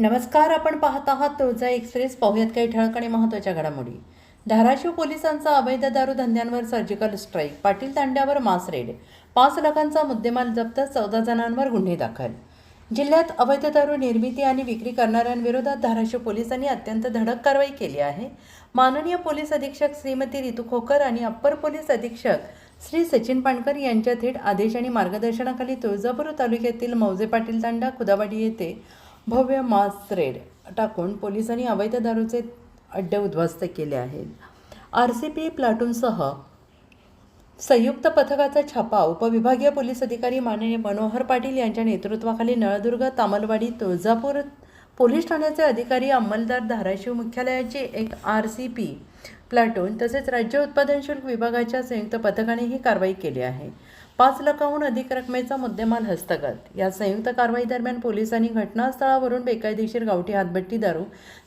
नमस्कार. आपण पाहत आहात तुळजा एक्सप्रेस. पाहूयात काही ठळक आणि महत्त्वाच्या घडामोडी. धाराशिव पोलिसांचा अवैध दारू धंद्यांवर सर्जिकल स्ट्राईक. पाटील तांड्यावर मास रेड. 5 लाखांचा मुद्देमाल जप्त. 14 जणांवर गुन्हे दाखल. जिल्ह्यात अवैध दारू निर्मिती आणि विक्री करणाऱ्यांविरोधात धाराशिव पोलिसांनी अत्यंत धडक कारवाई केली आहे. माननीय पोलीस अधीक्षक श्रीमती रितू खोकर आणि अप्पर पोलीस अधीक्षक श्री सचिन पाणकर यांच्या थेट आदेश आणि मार्गदर्शनाखाली तुळजापूर तालुक्यातील मौजे पाटील तांडा खुदावाडी येथे भव्य मास रेड टाकून पोलिसांनी अवैध दारूचे अड्डे उद्ध्वस्त केले आहेत. RCP प्लाटूनसह संयुक्त पथकाचा छापा उपविभागीय पोलीस अधिकारी माननीय मनोहर पाटील यांच्या नेतृत्वाखाली नळदुर्ग, तामलवाडी, तुळजापूर पोलीस ठाण्याचे अधिकारी, अंमलदार, धाराशिव मुख्यालयाचे एक RCP प्लाटून तसेच राज्य उत्पादन शुल्क विभागाच्या संयुक्त पथकाने ही कारवाई केली आहे. 5 लाखांहून अधिक रकमेचा मुद्देमाल हस्तगत. या संयुक्त कारवाई दरम्यान पोलिसांनी घटनास्थळावरून बेकायदेशीर गावठी हातभट्टी दारू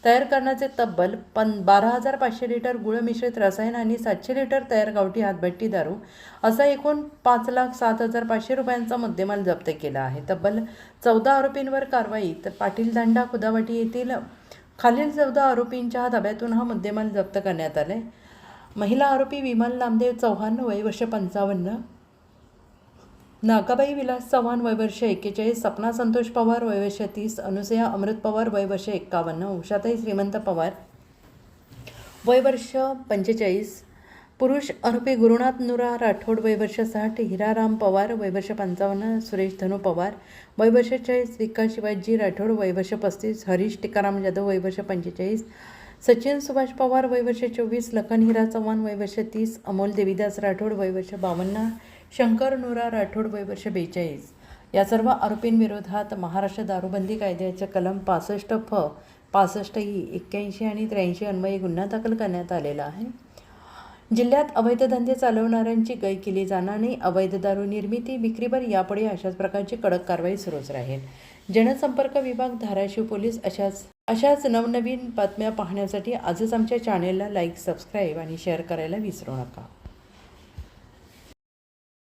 तयार करण्याचे तब्बल 12,500 लिटर गुळ मिश्रित रसायन आणि 700 लिटर तयार गावठी हातभट्टी दारू असा एकूण 5,07,500 रुपयांचा मुद्देमाल जप्त केला आहे. तब्बल 14 आरोपींवर कारवाई. तर पाटील तांडा खुदावाटी येथील खालील 14 आरोपींच्या ताब्यातून हा मुद्देमाल जप्त करण्यात आले. महिला आरोपी विमल नामदेव चव्हाण वय वर्ष 55, नागाबाई विलास चव्हाण वय वर्ष 41, सपना संतोष पवार वय वर्ष 30, अनुसया अमृत पवार वय वर्ष 51, उषाताई श्रीमंत पवार वय वर्ष 45, पुरुष आरोपी गुरुनाथ नुरा राठोड वय वर्ष 60, हिराराम पवार वय वर्ष 55, सुरेश धनु पवार वय वर्ष 40, विकास शिवाजी राठोड वय वर्ष 35, हरीश टिकाराम जाधव वय वर्ष 45, सचिन सुभाष पवार वय वर्ष 24, लखन हिरा चव्हाण वय वर्ष 30, अमोल देवीदास राठोड वय वर्ष 52, शंकर नुरा राठोड वय वर्ष 42. या सर्व आरोपींविरोधात महाराष्ट्र दारूबंदी कायद्याच्या कलम 65 फ, 65 ई, 81 आणि 83 अन्वये गुन्हा दाखल करण्यात आलेला आहे. जिल्ह्यात अवैध धंदे चालवणाऱ्यांची गय केली जाणार नाही. अवैध दारू निर्मिती विक्रीवर यापुढे अशाच प्रकारची कडक कारवाई सुरूच राहील. जनसंपर्क विभाग, धाराशिव पोलीस अशाच नवनवीन बातम्या पाहण्यासाठी आजच आमच्या चॅनेलला लाईक, सबस्क्राईब आणि शेअर करायला विसरू नका.